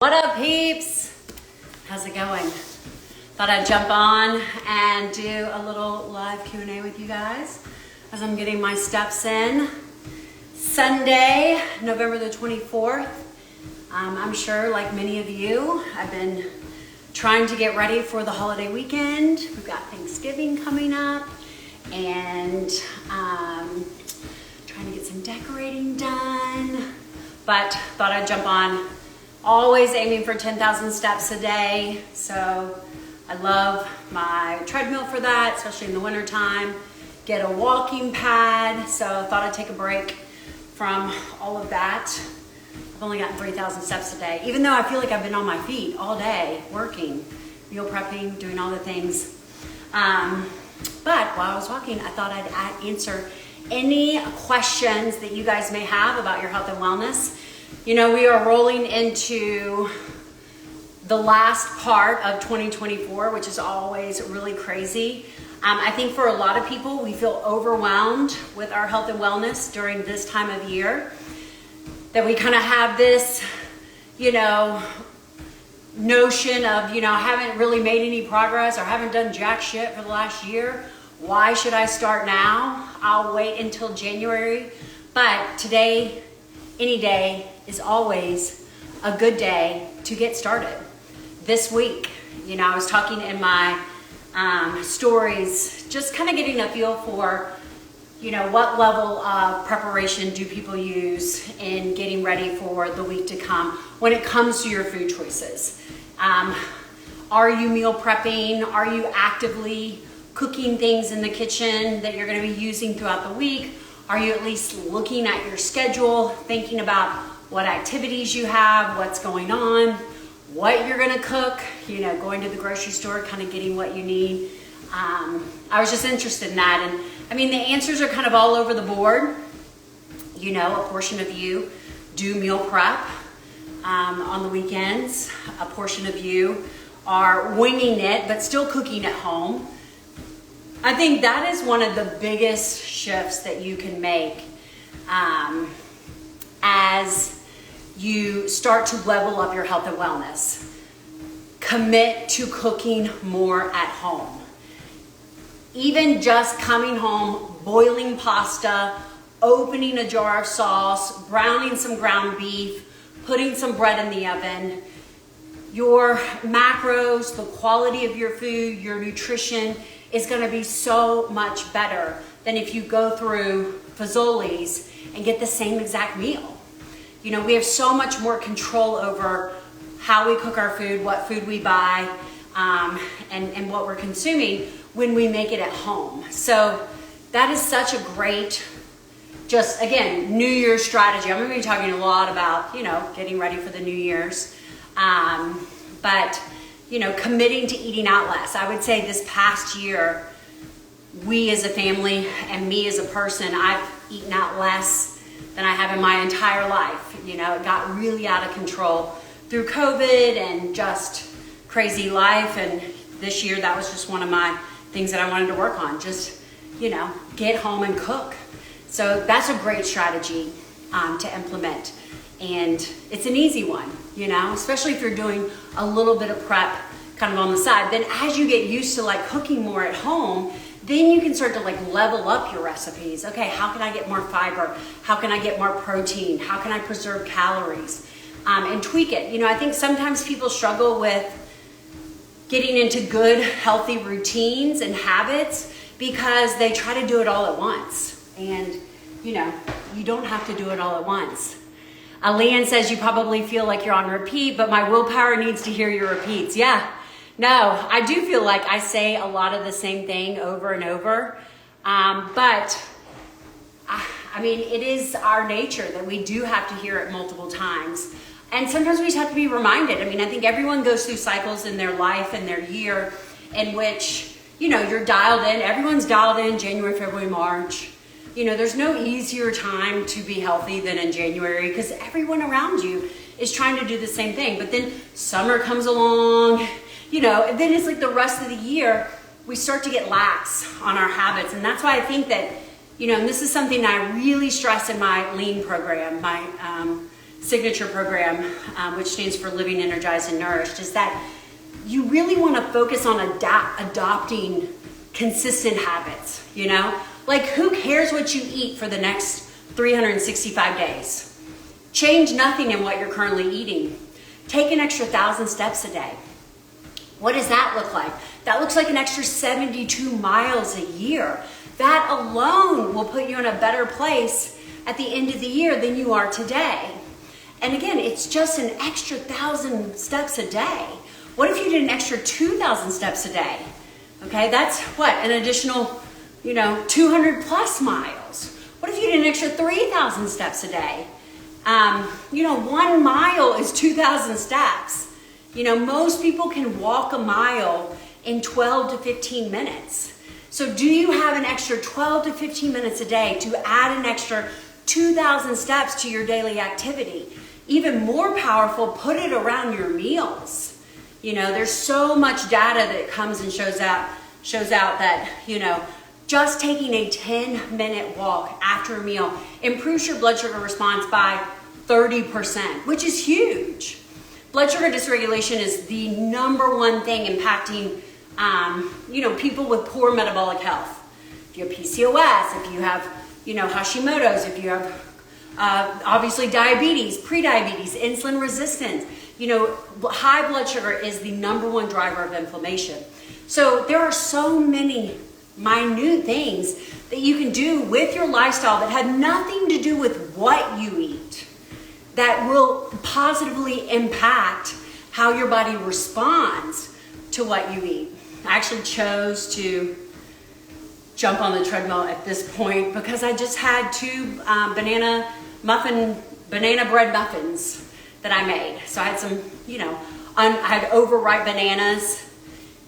What up, peeps? How's it going? Thought I'd jump on and do a little live Q&A with you guys as I'm getting my steps in. Sunday, November the 24th. I'm sure, like many of you, I've been trying to get ready for the holiday weekend. We've got Thanksgiving coming up and trying to get some decorating done. But thought I'd jump on. Always aiming for 10,000 steps a day. So I love my treadmill for that, especially in the winter time. Get a walking pad. So I thought I'd take a break from all of that. I've only gotten 3,000 steps a day, even though I feel like I've been on my feet all day, working, meal prepping, doing all the things. But while I was walking, I thought I'd answer any questions that you guys may have about your health and wellness. You know, we are rolling into the last part of 2024, which is always really crazy. I think for a lot of people, we feel overwhelmed with our health and wellness during this time of year. That we kind of have this, notion of, I haven't really made any progress or haven't done jack shit for the last year. Why should I start now? I'll wait until January. But today, any day is always a good day to get started. This week, I was talking in my stories, just kind of getting a feel for, what level of preparation do people use in getting ready for the week to come when it comes to your food choices. Are you meal prepping? Are you actively cooking things in the kitchen that you're going to be using throughout the week? Are you at least looking at your schedule, thinking about what activities you have, what's going on, what you're going to cook, going to the grocery store, kind of getting what you need. I was just interested in that. And the answers are kind of all over the board. A portion of you do meal prep on the weekends. A portion of you are winging it, but still cooking at home. I think that is one of the biggest shifts that you can make as you start to level up your health and wellness. Commit to cooking more at home. Even just coming home, boiling pasta, opening a jar of sauce, browning some ground beef, putting some bread in the oven. Your macros, the quality of your food, your nutrition is going to be so much better than if you go through Fazoli's and get the same exact meal. We have so much more control over how we cook our food, what food we buy, and what we're consuming when we make it at home. So that is such a great, just again, New Year's strategy. I'm going to be talking a lot about, getting ready for the New Year's. But committing to eating out less. I would say this past year, we as a family and me as a person, I've eaten out less than I have in my entire life. It got really out of control through COVID and just crazy life. And this year, that was just one of my things that I wanted to work on. Just, get home and cook. So that's a great strategy to implement. And it's an easy one, especially if you're doing a little bit of prep kind of on the side. Then as you get used to cooking more at home, then you can start to level up your recipes. Okay, how can I get more fiber? How can I get more protein? How can I preserve calories? And tweak it. I think sometimes people struggle with getting into good, healthy routines and habits because they try to do it all at once. And, you don't have to do it all at once. Leanne says you probably feel like you're on repeat, but my willpower needs to hear your repeats. Yeah, no, I do feel like I say a lot of the same thing over and over. But it is our nature that we do have to hear it multiple times. And sometimes we just have to be reminded. I think everyone goes through cycles in their life and their year in which, you're dialed in. Everyone's dialed in January, February, March. There's no easier time to be healthy than in January because everyone around you is trying to do the same thing. But then summer comes along, and then it's the rest of the year, we start to get lax on our habits. And that's why I think that, and this is something I really stress in my lean program, my signature program, which stands for Living Energized and Nourished, is that you really want to focus on adopting consistent habits, you know? Like, who cares what you eat for the next 365 days? Change nothing in what you're currently eating. Take an extra 1,000 steps a day. What does that look like? That looks like an extra 72 miles a year. That alone will put you in a better place at the end of the year than you are today. And again, it's just an extra 1,000 steps a day. What if you did an extra 2,000 steps a day? Okay, that's what, an additional, 200 plus miles. What if you did an extra 3,000 steps a day? 1 mile is 2,000 steps. Most people can walk a mile in 12 to 15 minutes. So do you have an extra 12 to 15 minutes a day to add an extra 2,000 steps to your daily activity? Even more powerful, put it around your meals. There's so much data that comes and shows out that, just taking a 10-minute walk after a meal improves your blood sugar response by 30%, which is huge. Blood sugar dysregulation is the number one thing impacting, people with poor metabolic health. If you have PCOS, if you have, Hashimoto's, if you have, obviously diabetes, prediabetes, insulin resistance, high blood sugar is the number one driver of inflammation. So there are so many minute things that you can do with your lifestyle that have nothing to do with what you eat that will positively impact how your body responds to what you eat. I actually chose to jump on the treadmill at this point because I just had 2 banana bread muffins that I made. So I had some, I had overripe bananas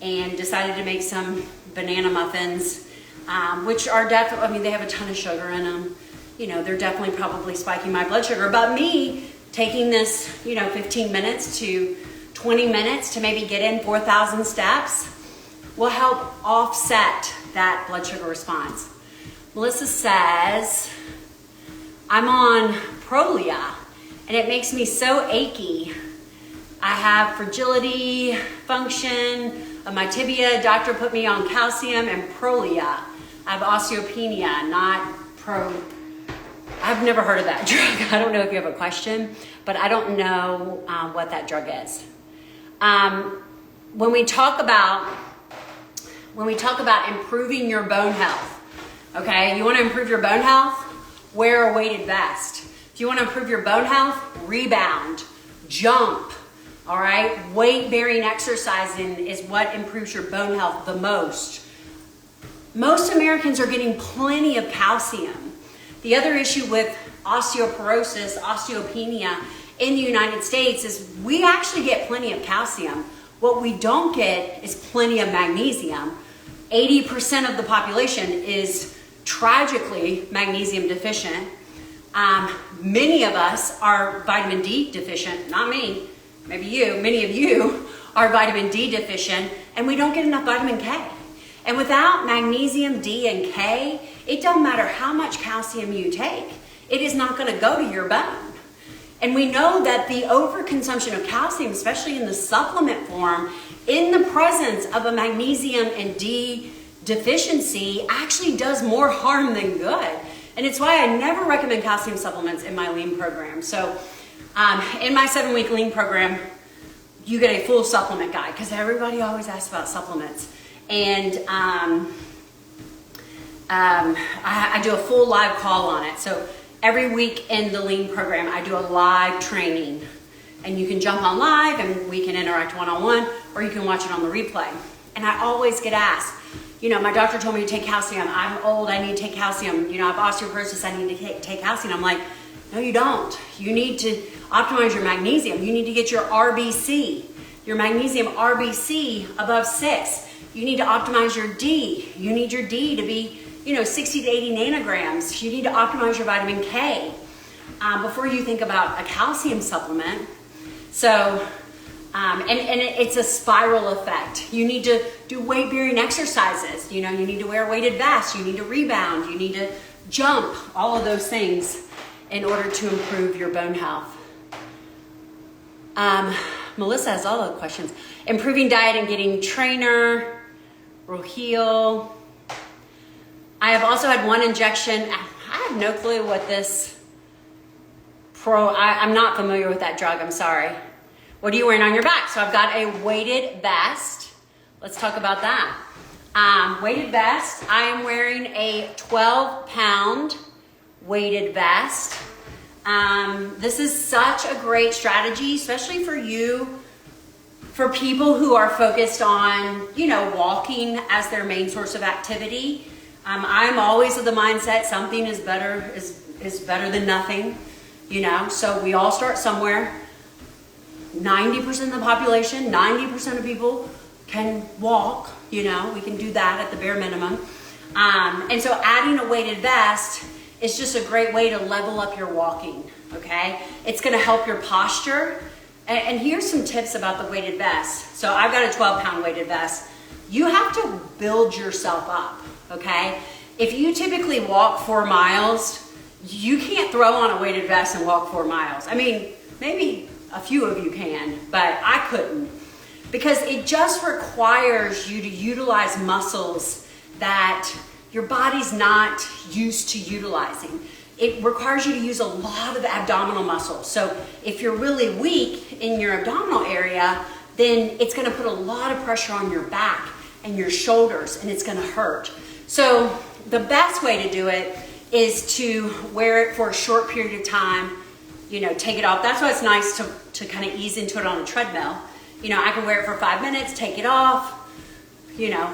and decided to make some banana muffins, which are definitely, they have a ton of sugar in them. They're definitely probably spiking my blood sugar. But me taking this, 15 minutes to 20 minutes to maybe get in 4,000 steps will help offset that blood sugar response. Melissa says, I'm on Prolia and it makes me so achy. I have fragility, function of my tibia. Doctor put me on calcium and Prolia. I have osteopenia, not I've never heard of that drug. I don't know if you have a question, but I don't know what that drug is. When we talk about improving your bone health, okay, you want to improve your bone health? Wear a weighted vest. If you want to improve your bone health, rebound, jump, all right? Weight-bearing exercising is what improves your bone health the most. Most Americans are getting plenty of calcium. The other issue with osteoporosis, osteopenia in the United States is we actually get plenty of calcium. What we don't get is plenty of magnesium. 80% of the population is tragically magnesium deficient. Many of us are vitamin D deficient, not me, maybe you, many of you are vitamin D deficient, and we don't get enough vitamin K. And without magnesium, D, and K, it don't matter how much calcium you take, it is not going to go to your bone. And we know that the overconsumption of calcium, especially in the supplement form, in the presence of a magnesium and D deficiency, actually does more harm than good. And it's why I never recommend calcium supplements in my lean program. So in my 7-week lean program, you get a full supplement guide because everybody always asks about supplements. And I do a full live call on it. So every week in the lean program, I do a live training. And you can jump on live and we can interact one-on-one, or you can watch it on the replay. And I always get asked, my doctor told me to take calcium. I'm old, I need to take calcium. I have osteoporosis, I need to take calcium. I'm like, no, you don't. You need to optimize your magnesium. You need to get your RBC, your magnesium RBC above 6. You need to optimize your D. You need your D to be, 60 to 80 nanograms. You need to optimize your vitamin K before you think about a calcium supplement. So, and it's a spiral effect. You need to do weight-bearing exercises. You need to wear a weighted vest. You need to rebound. You need to jump. All of those things in order to improve your bone health. Melissa has all the questions. Improving diet and getting trainer, Rohil. I have also had one injection. I have no clue what this I'm not familiar with that drug, I'm sorry. What are you wearing on your back? So I've got a weighted vest. Let's talk about that. Weighted vest, I am wearing a 12-pound weighted vest. This is such a great strategy, especially for you, for people who are focused on, walking as their main source of activity. I'm always of the mindset something is better than nothing, so we all start somewhere. 90% of the population, 90% of people can walk, we can do that at the bare minimum. And so adding a weighted vest is just a great way to level up your walking, okay? It's gonna help your posture. And here's some tips about the weighted vest. So I've got a 12-pound weighted vest. You have to build yourself up, okay? If you typically walk 4 miles, you can't throw on a weighted vest and walk 4 miles. I mean, maybe a few of you can, but I couldn't. Because it just requires you to utilize muscles that your body's not used to utilizing. It requires you to use a lot of abdominal muscle. So if you're really weak in your abdominal area, then it's gonna put a lot of pressure on your back and your shoulders, and it's gonna hurt. So the best way to do it is to wear it for a short period of time, take it off. That's why it's nice to kind of ease into it on a treadmill. I can wear it for 5 minutes, take it off,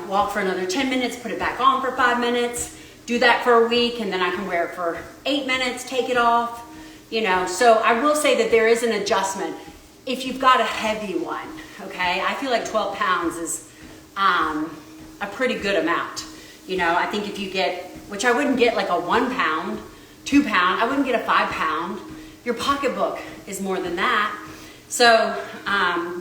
walk for another 10 minutes, put it back on for 5 minutes, do that for a week, and then I can wear it for 8 minutes, take it off, So I will say that there is an adjustment if you've got a heavy one, okay? I feel like 12 pounds is a pretty good amount. I think if you get, which I wouldn't get like a 1 pound, 2 pound, I wouldn't get a 5 pound. Your pocketbook is more than that. So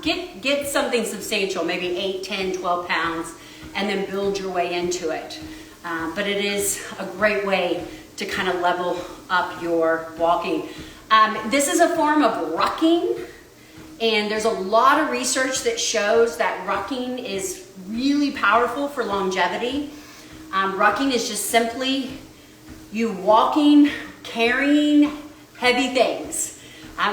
get something substantial, maybe 8, 10, 12 pounds, and then build your way into it. But it is a great way to kind of level up your walking. This is a form of rucking, and there's a lot of research that shows that rucking is really powerful for longevity. Rucking is just simply you walking, carrying heavy things.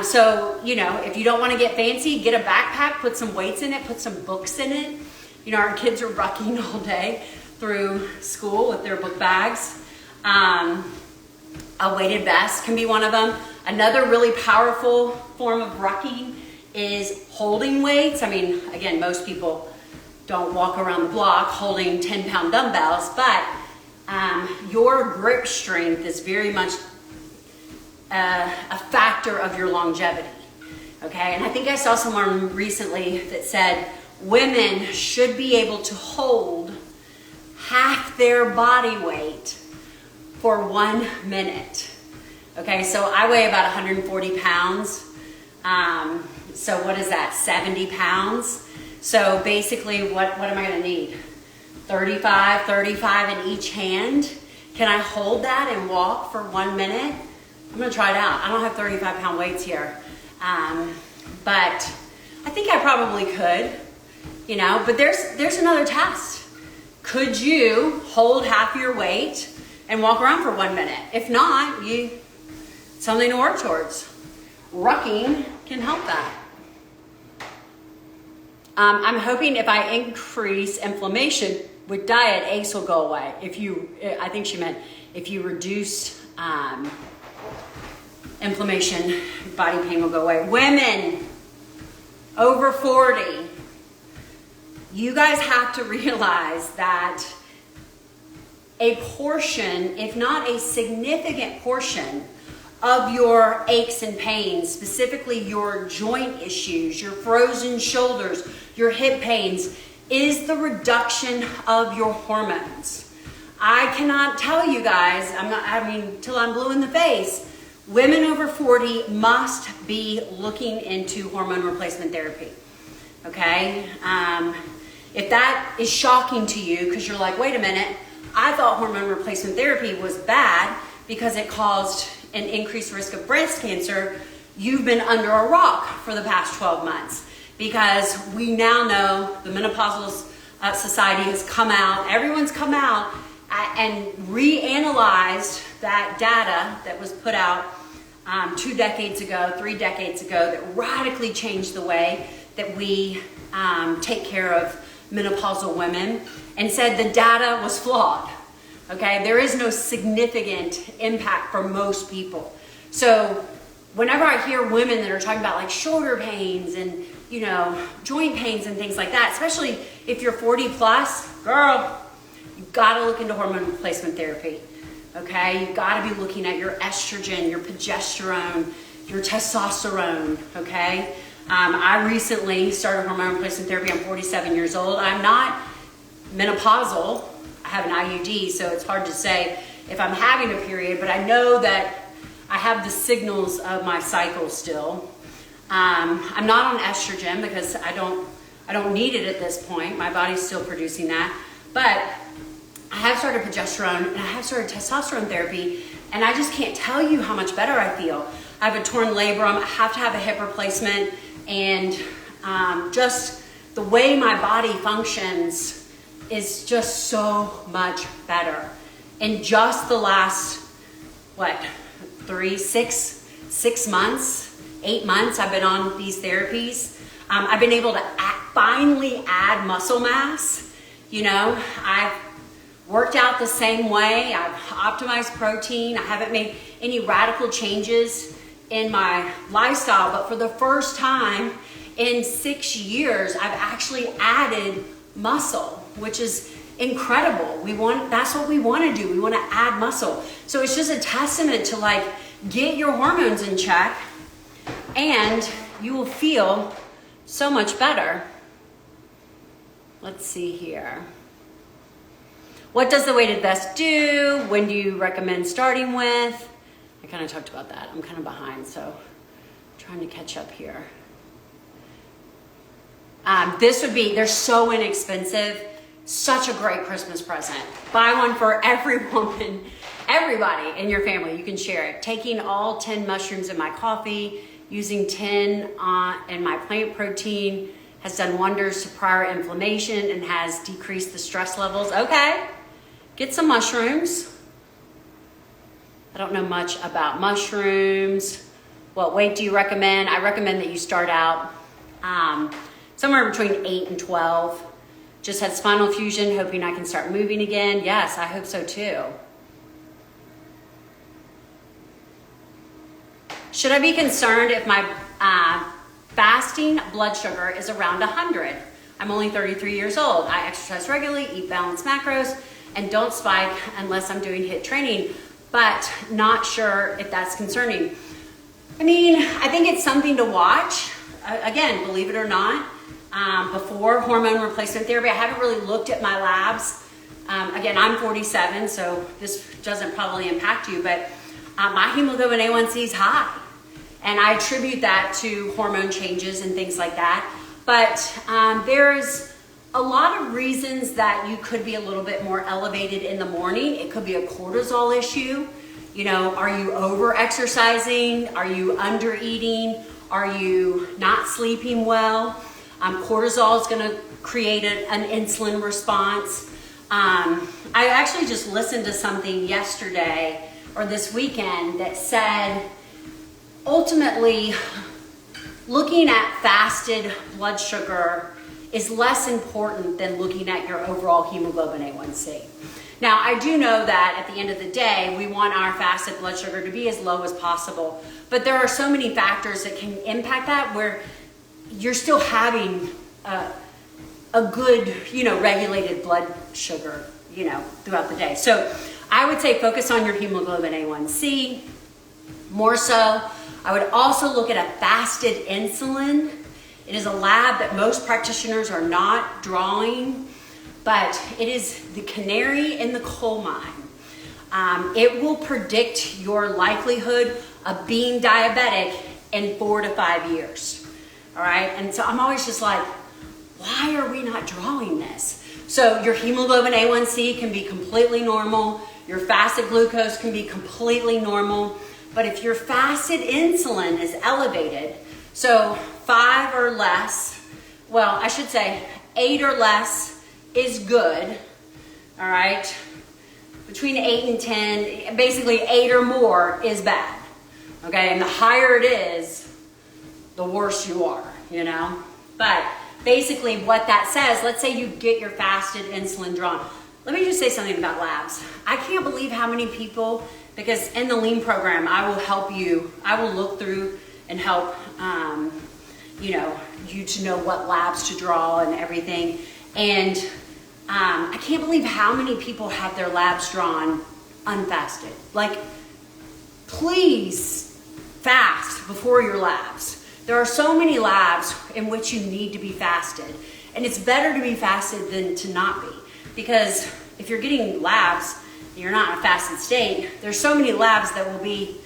So, if you don't want to get fancy, get a backpack, put some weights in it, put some books in it. Our kids are rucking all day through school with their book bags. A weighted vest can be one of them. Another really powerful form of rucking is holding weights. I mean, again, most people don't walk around the block holding 10-pound dumbbells, but your grip strength is very much a factor of your longevity, okay? And I think I saw someone recently that said women should be able to hold half their body weight for 1 minute, okay? So I weigh about 140 pounds. So what is that, 70 pounds? So basically, what am I gonna need? 35 in each hand? Can I hold that and walk for 1 minute? I'm gonna try it out. I don't have 35-pound weights here, but I think I probably could, but there's another test. Could you hold half your weight and walk around for 1 minute? If not, something to work towards. Rucking can help that. I'm hoping if I increase inflammation with diet, aches will go away. I think she meant if you reduce inflammation, body pain will go away. Women over 40, you guys have to realize that a portion, if not a significant portion, of your aches and pains, specifically your joint issues, your frozen shoulders, your hip pains, is the reduction of your hormones. I cannot tell you guys, till I'm blue in the face, women over 40 must be looking into hormone replacement therapy, okay? If that is shocking to you, because you're like, wait a minute, I thought hormone replacement therapy was bad because it caused an increased risk of breast cancer, you've been under a rock for the past 12 months, because we now know the Menopausal Society has come out, everyone's come out and reanalyzed that data that was put out 2 decades ago, 3 decades ago, that radically changed the way that we take care of menopausal women, and said the data was flawed. Okay, there is no significant impact for most people. So whenever I hear women that are talking about like shoulder pains and, you know, joint pains and things like that, especially if you're 40 plus, girl, you've got to look into hormone replacement therapy. Okay, you've got to be looking at your estrogen, your progesterone, your testosterone. Okay, I recently started hormone replacement therapy. I'm 47 years old. I'm not menopausal. I have an IUD, so it's hard to say if I'm having a period, but I know that I have the signals of my cycle still. I'm not on estrogen because I don't need it at this point. My body's still producing that, but I have started progesterone and I have started testosterone therapy, and I just can't tell you how much better I feel. I have a torn labrum. I have to have a hip replacement, and just the way my body functions is just so much better. In just the last, what, 6 months, 8 months I've been on these therapies. I've been able to finally add muscle mass. You know, I've worked out the same way. I've optimized protein. I haven't made any radical changes in my lifestyle, but for the first time in 6 years, I've actually added muscle, which is incredible. That's what we want to do. We want to add muscle. So it's just a testament to like, get your hormones in check and you will feel so much better. Let's see here. What does the weighted vest do? When do you recommend starting with? I kind of talked about that. I'm kind of behind, so I'm trying to catch up here. They're so inexpensive. Such a great Christmas present. Buy one for every woman, everybody in your family. You can share it. Taking all 10 mushrooms in my coffee, using 10 in my plant protein has done wonders to prior inflammation and has decreased the stress levels. Okay, get some mushrooms. I don't know much about mushrooms. What weight do you recommend? I recommend that you start out somewhere between 8 and 12. Just had spinal fusion, hoping I can start moving again. Yes, I hope so too. Should I be concerned if my fasting blood sugar is around 100? I'm only 33 years old. I exercise regularly, eat balanced macros, and don't spike unless I'm doing HIIT training, but not sure if that's concerning. I mean, I think it's something to watch. Again, believe it or not, before hormone replacement therapy, I haven't really looked at my labs. Again, I'm 47, so this doesn't probably impact you, but my hemoglobin A1C is high. And I attribute that to hormone changes and things like that. But there's a lot of reasons that you could be a little bit more elevated in the morning. It could be a cortisol issue. You know, are you over exercising? Are you under eating? Are you not sleeping well? Cortisol is going to create an insulin response. I actually just listened to something yesterday or this weekend that said, ultimately, looking at fasted blood sugar is less important than looking at your overall hemoglobin A1C. Now, I do know that at the end of the day, we want our fasted blood sugar to be as low as possible, but there are so many factors that can impact that where you're still having a good, regulated blood sugar, throughout the day. So I would say focus on your hemoglobin A1C more so. I would also look at a fasted insulin. It is a lab that most practitioners are not drawing, but it is the canary in the coal mine. It will predict your likelihood of being diabetic in 4 to 5 years. All right, and so I'm always just like, why are we not drawing this? So your hemoglobin A1C can be completely normal. Your fasted glucose can be completely normal. But if your fasted insulin is elevated, so 5 or less, well, I should say 8 or less is good, all right? Between 8 and 10, basically 8 or more is bad, okay? And the higher it is, the worse you are, you know? But basically what that says, let's say you get your fasted insulin drawn. Let me just say something about labs. I can't believe how many people, because in the lean program, I will help you, I will look through and help, you know, you to know what labs to draw and everything. And I can't believe how many people have their labs drawn unfasted. Like, please fast before your labs. There are so many labs in which you need to be fasted. And it's better to be fasted than to not be. Because if you're getting labs and you're not in a fasted state, there's so many labs that will be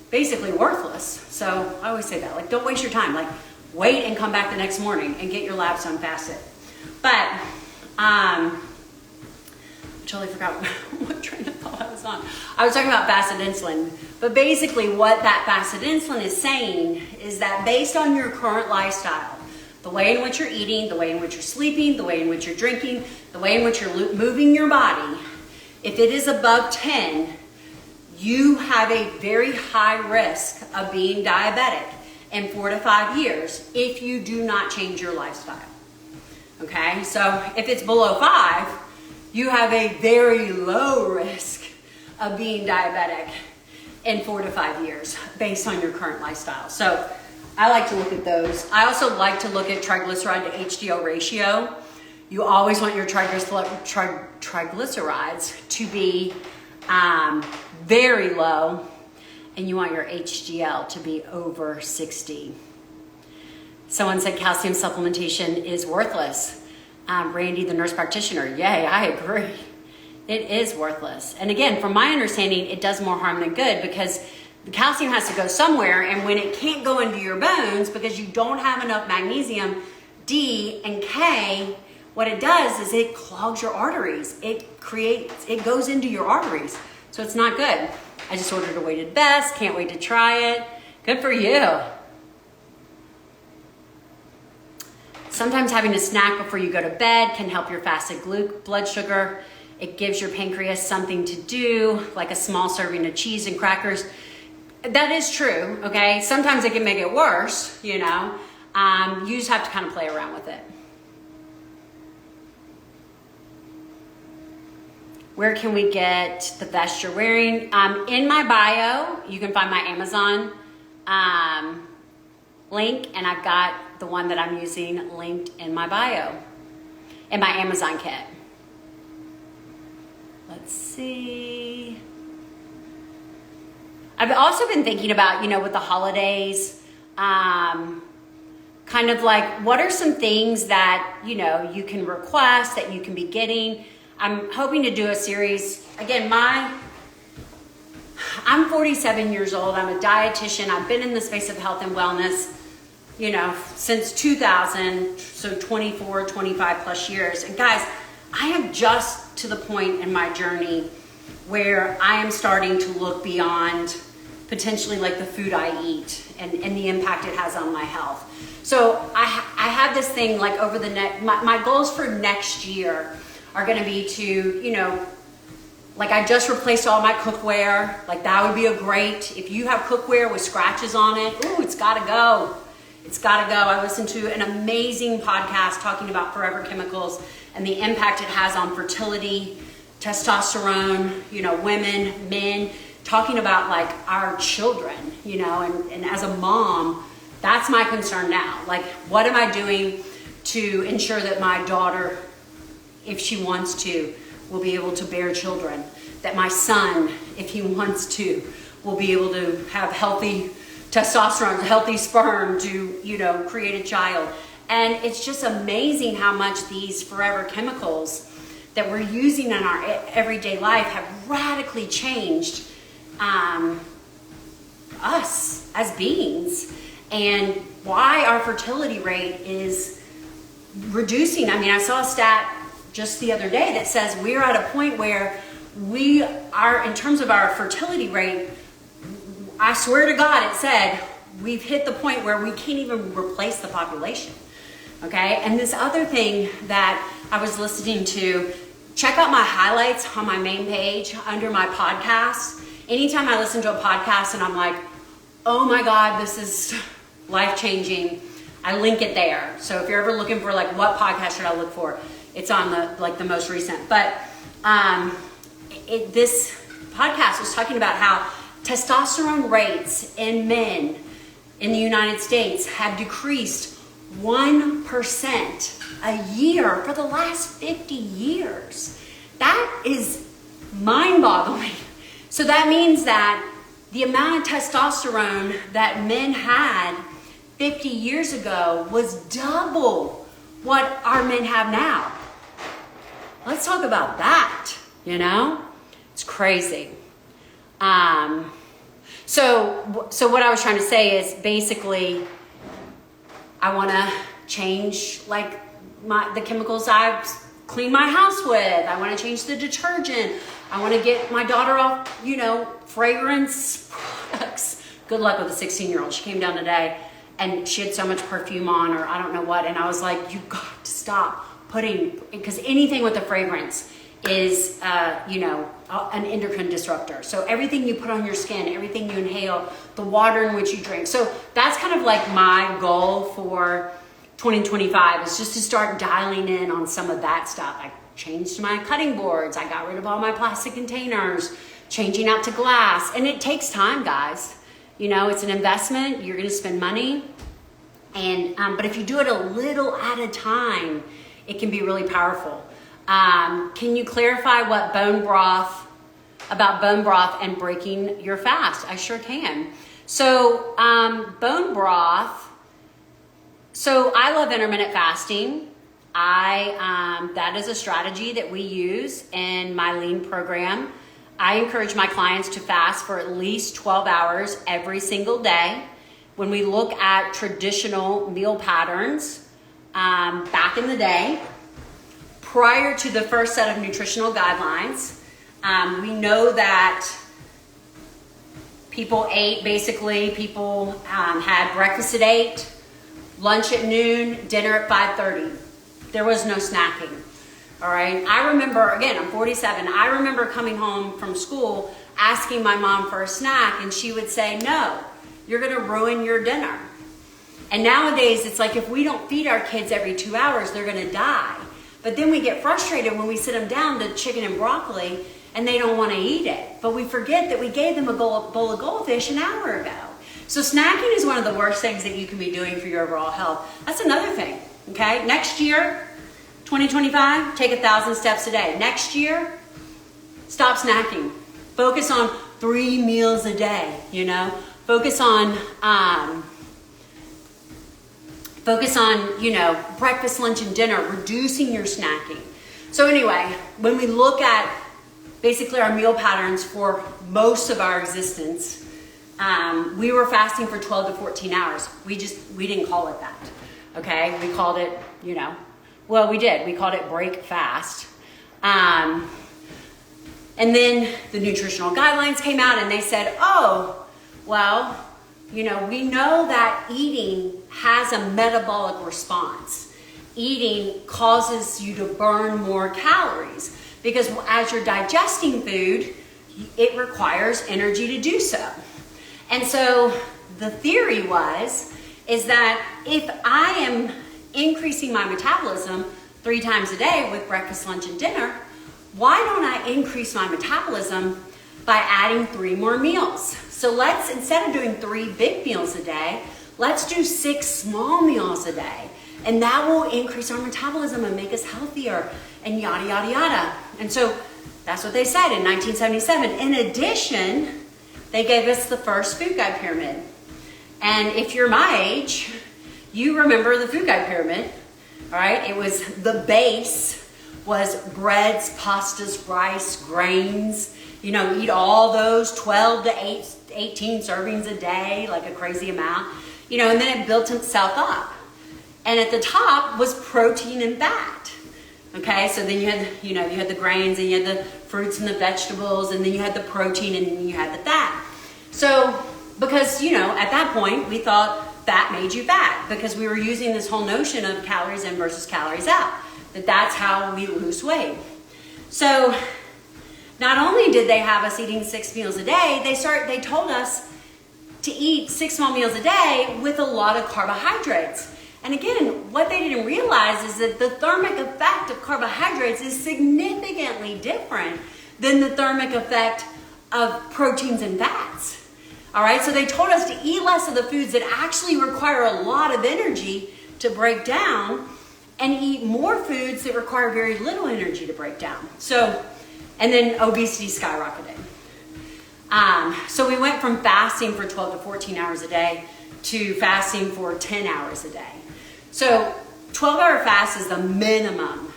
basically worthless. So I always say that, like, don't waste your time. Like, wait and come back the next morning and get your labs unfasted. But I totally forgot what train of thought I was on. I was talking about fasted insulin. But basically what that fasted insulin is saying is that based on your current lifestyle, the way in which you're eating, the way in which you're sleeping, the way in which you're drinking, the way in which you're moving your body, if it is above 10, you have a very high risk of being diabetic in 4 to 5 years if you do not change your lifestyle. Okay, so if it's below 5, you have a very low risk of being diabetic in 4 to 5 years based on your current lifestyle. So I like to look at those. I also like to look at triglyceride to HDL ratio. You always want your triglycerides to be very low, and you want your HDL to be over 60. Someone said calcium supplementation is worthless. Randy, the nurse practitioner, yay, I agree. It is worthless. And again, from my understanding, it does more harm than good because the calcium has to go somewhere, and when it can't go into your bones because you don't have enough magnesium, D, and K, what it does is it clogs your arteries. It goes into your arteries. So it's not good. I just ordered a weighted vest. Can't wait to try it. Good for you. Sometimes having a snack before you go to bed can help your fasted blood sugar. It gives your pancreas something to do, like a small serving of cheese and crackers. That is true, okay? Sometimes it can make it worse, you know. You just have to kind of play around with it. Where can we get the vest you're wearing? In my bio, you can find my Amazon link, and I've got the one that I'm using linked in my bio, in my Amazon kit. Let's see. I've also been thinking about, you know, with the holidays, kind of like, what are some things that, you know, you can request that you can be getting? I'm hoping to do a series. Again, I'm 47 years old. I'm a dietitian. I've been in the space of health and wellness, you know, since 2000, so 24, 25 plus years. And guys, I am just to the point in my journey where I am starting to look beyond potentially like the food I eat and the impact it has on my health. So I have this thing like over the next, my goals for next year are going to be to, you know, like I just replaced all my cookware. Like that would be a great, if you have cookware with scratches on it, ooh, it's got to go. It's got to go. I listened to an amazing podcast talking about forever chemicals and the impact it has on fertility, testosterone, you know, women, men, talking about like our children, you know, and as a mom, that's my concern now. Like, what am I doing to ensure that my daughter, if she wants to, will be able to bear children, that my son, if he wants to, will be able to have healthy testosterone, healthy sperm to, you know, create a child. And it's just amazing how much these forever chemicals that we're using in our everyday life have radically changed us as beings, and why our fertility rate is reducing. I mean, I saw a stat just the other day that says we're at a point where we are, in terms of our fertility rate, I swear to God, it said, we've hit the point where we can't even replace the population. Okay, and this other thing that I was listening to, check out my highlights on my main page under my podcast. Anytime I listen to a podcast and I'm like, oh my God, this is life-changing, I link it there. So if you're ever looking for like what podcast should I look for, it's on the most recent. But this podcast was talking about how testosterone rates in men in the United States have decreased 1% a year for the last 50 years. That is mind-boggling. So that means that the amount of testosterone that men had 50 years ago was double what our men have now. Let's talk about that, you know? It's crazy. So what I was trying to say is basically I want to change like the chemicals I clean my house with. I want to change the detergent. I want to get my daughter off, fragrance products. Good luck with a 16-year-old. She came down today and she had so much perfume on, or I don't know what. And I was like, you got to stop putting, because anything with a fragrance is, an endocrine disruptor. So everything you put on your skin, everything you inhale, the water in which you drink. So that's kind of like my goal for 2025 is just to start dialing in on some of that stuff. I changed my cutting boards. I got rid of all my plastic containers, changing out to glass. And it takes time, guys. It's an investment. You're going to spend money. And but if you do it a little at a time, it can be really powerful. Can you clarify what bone broth and breaking your fast? I sure can. So bone broth. So I love intermittent fasting. That is a strategy that we use in my lean program. I encourage my clients to fast for at least 12 hours every single day. When we look at traditional meal patterns, back in the day, prior to the first set of nutritional guidelines, we know that people had breakfast at 8, lunch at noon, dinner at 5:30. There was no snacking. All right. I remember, again, I'm 47. I remember coming home from school asking my mom for a snack, and she would say, no, you're going to ruin your dinner. And nowadays, it's like if we don't feed our kids every 2 hours, they're going to die. But then we get frustrated when we sit them down to chicken and broccoli and they don't want to eat it. But we forget that we gave them a bowl of goldfish an hour ago. So snacking is one of the worst things that you can be doing for your overall health. That's another thing, okay? Next year, 2025, take 1,000 steps a day. Next year, stop snacking. Focus on 3 meals a day, Focus on breakfast, lunch, and dinner, reducing your snacking. So anyway, when we look at basically our meal patterns for most of our existence, we were fasting for 12 to 14 hours. We didn't call it that, okay? We called it, we did. We called it break fast. And then the nutritional guidelines came out and they said, we know that eating has a metabolic response. Eating causes you to burn more calories because as you're digesting food, it requires energy to do so. And so the theory is that if I am increasing my metabolism 3 times a day with breakfast, lunch, and dinner, why don't I increase my metabolism by adding 3 more meals? So instead of doing 3 big meals a day, let's do 6 small meals a day. And that will increase our metabolism and make us healthier and yada, yada, yada. And so that's what they said in 1977. In addition, they gave us the first food guide pyramid. And if you're my age, you remember the food guide pyramid, all right? It was the base was breads, pastas, rice, grains, eat all those 12 to 18 servings a day, like a crazy amount, and then it built itself up. And at the top was protein and fat. Okay, so then you had the grains and you had the fruits and the vegetables, and then you had the protein and then you had the fat. So Because, you know, at that point, we thought fat made you fat because we were using this whole notion of calories in versus calories out, that's how we lose weight. So not only did they have us eating 6 meals a day, they told us to eat 6 small meals a day with a lot of carbohydrates. And again, what they didn't realize is that the thermic effect of carbohydrates is significantly different than the thermic effect of proteins and fats. All right, so they told us to eat less of the foods that actually require a lot of energy to break down and eat more foods that require very little energy to break down. So, and then obesity skyrocketed. So we went from fasting for 12 to 14 hours a day to fasting for 10 hours a day. So 12-hour fast is the minimum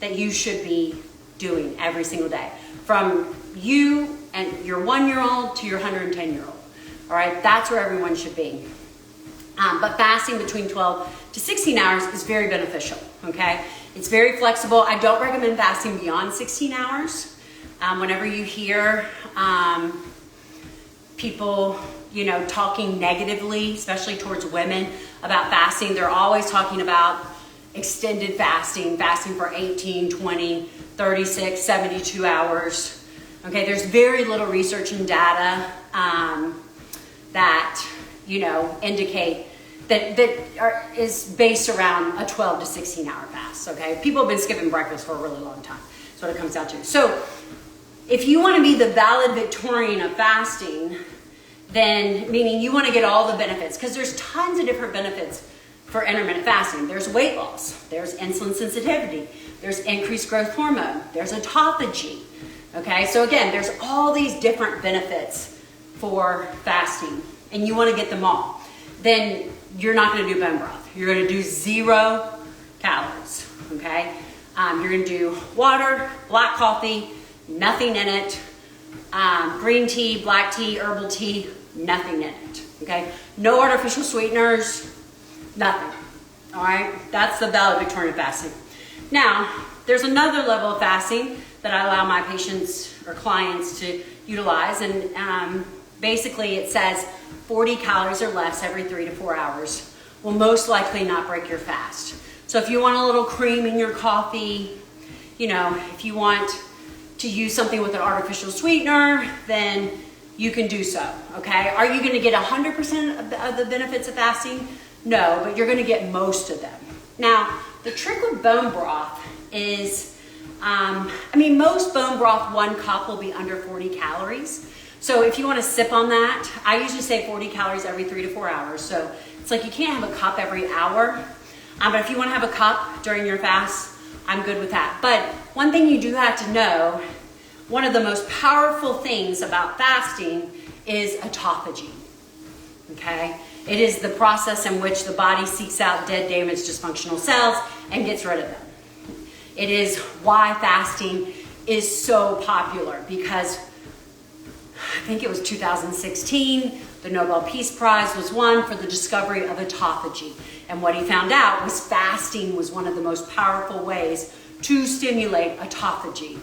that you should be doing every single day. From you and your 1-year-old to your 110-year-old. All right, that's where everyone should be. But fasting between 12 to 16 hours is very beneficial, okay? It's very flexible. I don't recommend fasting beyond 16 hours. Whenever you hear people, you know, talking negatively, especially towards women about fasting, they're always talking about extended fasting, fasting for 18, 20, 36, 72 hours. Okay, there's very little research and data that, you know, indicate that is based around a 12 to 16 hour fast, okay? People have been skipping breakfast for a really long time. That's what it comes down to. So if you want to be the valedictorian of fasting, then meaning you want to get all the benefits, because there's tons of different benefits for intermittent fasting. There's weight loss, there's insulin sensitivity, there's increased growth hormone, there's autophagy, okay? So again, there's all these different benefits for fasting, and you want to get them all. Then you're not going to do bone broth. You're going to do 0 calories, okay? You're going to do water, black coffee, nothing in it, green tea, black tea, herbal tea, nothing in it, okay? No artificial sweeteners, nothing, all right? That's the valedictorian fasting. Now, there's another level of fasting that I allow my patients or clients to utilize, and basically it says 40 calories or less every 3 to 4 hours will most likely not break your fast. So if you want a little cream in your coffee, you know, if you want to use something with an artificial sweetener, then you can do so, okay? Are you gonna get 100% of the benefits of fasting? No, but you're gonna get most of them. Now, the trick with bone broth is, most bone broth, 1 cup will be under 40 calories. So if you wanna sip on that, I usually say 40 calories every 3 to 4 hours. So it's like you can't have a cup every hour, but if you wanna have a cup during your fast, I'm good with that. But one thing you do have to know, one of the most powerful things about fasting is autophagy, okay? It is the process in which the body seeks out dead, damaged, dysfunctional cells and gets rid of them. It is why fasting is so popular, because I think it was 2016, the Nobel Peace Prize was won for the discovery of autophagy. And what he found out was fasting was one of the most powerful ways to stimulate autophagy.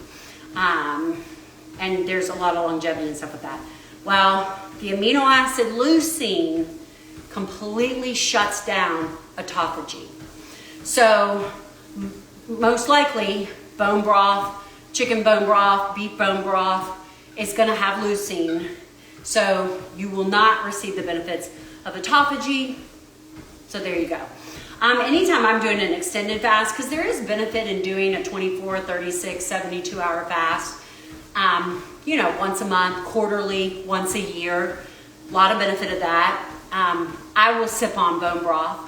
And there's a lot of longevity and stuff with that. Well, the amino acid leucine completely shuts down autophagy. So most likely bone broth, chicken bone broth, beef bone broth is going to have leucine. So you will not receive the benefits of autophagy. So there you go. Anytime I'm doing an extended fast, because there is benefit in doing a 24, 36, 72 hour fast, once a month, quarterly, once a year, a lot of benefit of that. I will sip on bone broth,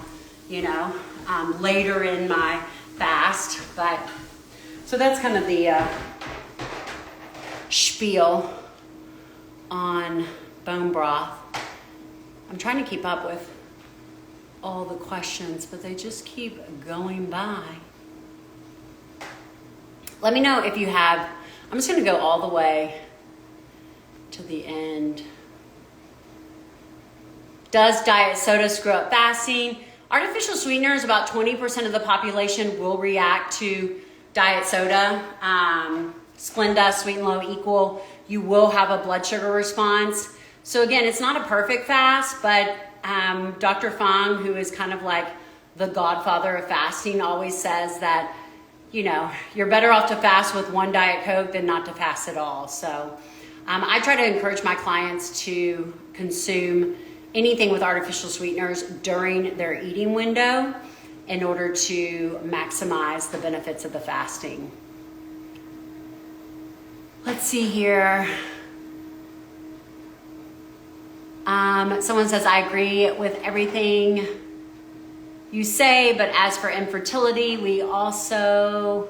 later in my fast, so that's kind of the spiel on bone broth. I'm trying to keep up with all the questions, but they just keep going by. Let me know if you have. I'm just going to go all the way to the end. Does diet soda screw up fasting? Artificial sweeteners, about 20% of the population will react to diet soda. Splenda, sweet and low equal. You will have a blood sugar response, So again, it's not a perfect fast, but Dr. Fung, who is kind of like the godfather of fasting, always says that, you know, you're better off to fast with one Diet Coke than not to fast at all. So I try to encourage my clients to consume anything with artificial sweeteners during their eating window in order to maximize the benefits of the fasting. Let's see here. Someone says, I agree with everything you say, but as for infertility, we also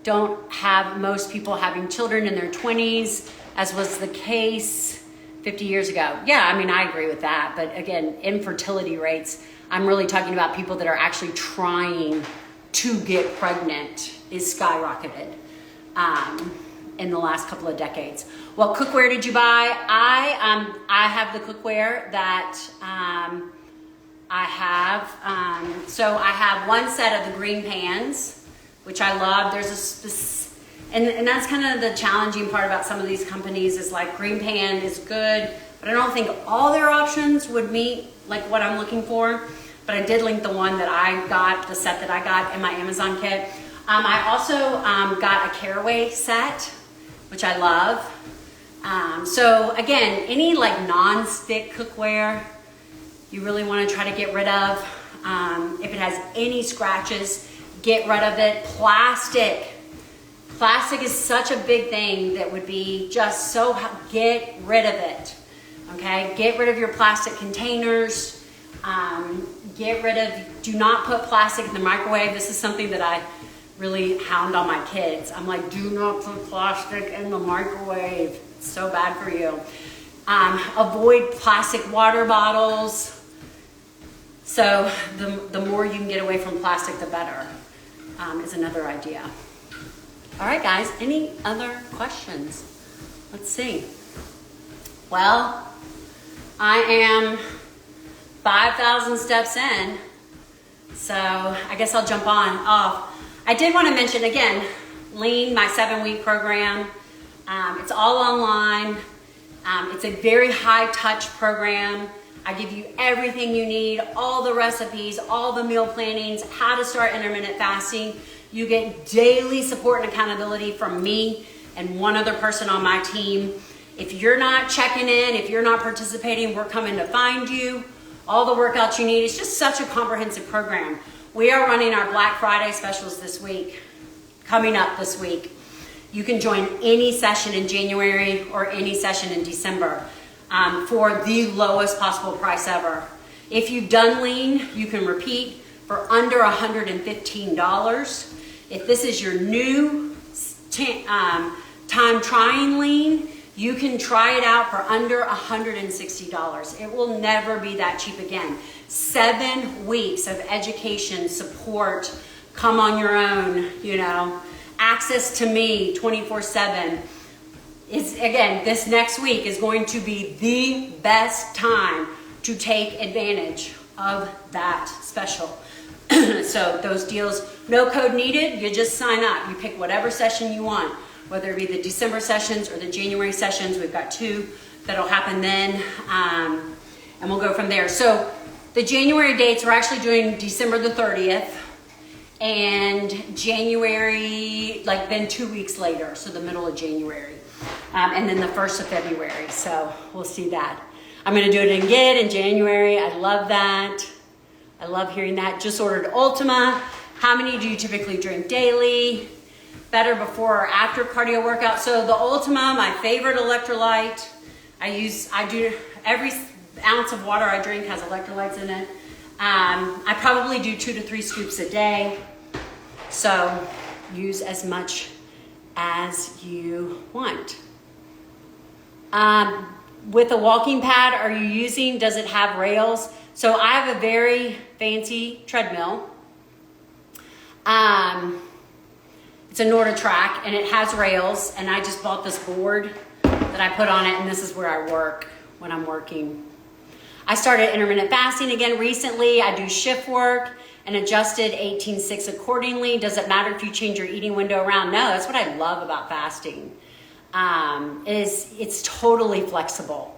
don't have most people having children in their 20s, as was the case 50 years ago. Yeah, I mean, I agree with that. But again, infertility rates, I'm really talking about people that are actually trying to get pregnant, is skyrocketed in the last couple of decades. What cookware did you buy? I have the cookware that I have. So I have one set of the green pans, which I love. There's and that's kind of the challenging part about some of these companies is like green pan is good, but I don't think all their options would meet like what I'm looking for. But I did link the one that I got, the set that I got in my Amazon kit. I also got a Caraway set, which I love. So again, any like non-stick cookware, you really want to try to get rid of. If it has any scratches, get rid of it. Plastic is such a big thing that would be just so, get rid of it, okay? Get rid of your plastic containers. Do not put plastic in the microwave. This is something that I really hound on my kids. I'm like, do not put plastic in the microwave. It's so bad for you. Avoid plastic water bottles. So the more you can get away from plastic, the better, is another idea. All right, guys, any other questions? Let's see. Well, I am 5,000 steps in, so I guess I'll jump off. I did want to mention, again, Lean, my 7-week program. It's all online. It's a very high-touch program. I give you everything you need, all the recipes, all the meal plannings, how to start intermittent fasting. You get daily support and accountability from me and one other person on my team. If you're not checking in, if you're not participating, we're coming to find you. All the workouts you need. It's just such a comprehensive program. We are running our Black Friday specials this week, coming up this week. You can join any session in January or any session in December for the lowest possible price ever. If you've done Lean, you can repeat for under $115. If this is your new time trying Lean, you can try it out for under $160. It will never be that cheap again. 7 weeks of education, support, come on your own, you know, access to me 24/7. Again, this next week is going to be the best time to take advantage of that special. So those deals, no code needed, you just sign up. You pick whatever session you want, whether it be the December sessions or the January sessions. We've got 2 that'll happen then, and we'll go from there. So the January dates, we're actually doing December the 30th and January, like then 2 weeks later, so the middle of January, and then the 1st of February. So we'll see that. I'm gonna do it again in January. I love that. I love hearing that. Just ordered Ultima. How many do you typically drink daily? Better before or after cardio workout? So the Ultima, my favorite electrolyte. I do every ounce of water I drink has electrolytes in it. I probably do 2 to 3 scoops a day. So use as much as you want. With a walking pad, are you using, does it have rails? So I have a very fancy treadmill. It's a NordiTrack and it has rails, and I just bought this board that I put on it, and this is where I work when I'm working. I started intermittent fasting again recently. I do shift work and adjusted 18/6 accordingly. Does it matter if you change your eating window around? No, that's what I love about fasting. It's totally flexible.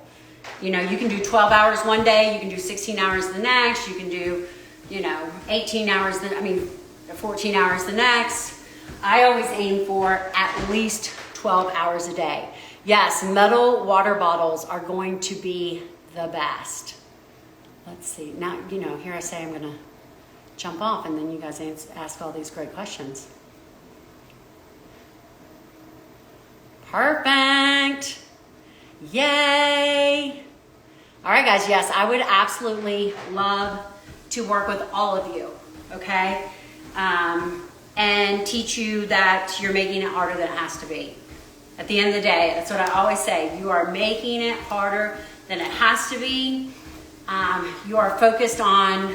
You know, you can do 12 hours one day, you can do 16 hours the next, you can do, you know, 18 hours, 14 hours the next. I always aim for at least 12 hours a day. Yes, metal water bottles are going to be the best. Let's see. Now, you know, here I say I'm going to jump off, and then you guys ask all these great questions. Perfect. Yay. All right, guys. Yes, I would absolutely love to work with all of you, okay? And teach you that you're making it harder than it has to be. At the end of the day, that's what I always say. You are making it harder than it has to be. You are focused on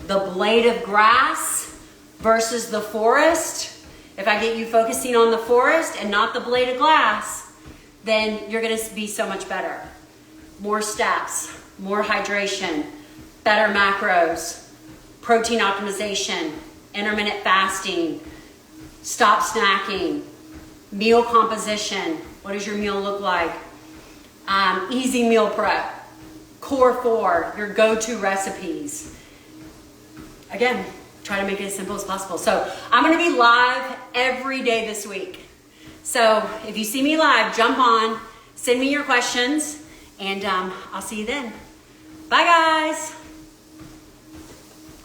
the blade of grass versus the forest. If I get you focusing on the forest and not the blade of glass, then you're going to be so much better. More steps, more hydration, better macros, protein optimization, intermittent fasting, stop snacking, meal composition. What does your meal look like? Easy meal prep, core 4, your go-to recipes. Again, try to make it as simple as possible. So I'm going to be live every day this week. So if you see me live, jump on, send me your questions, and I'll see you then. Bye, guys.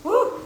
Woo.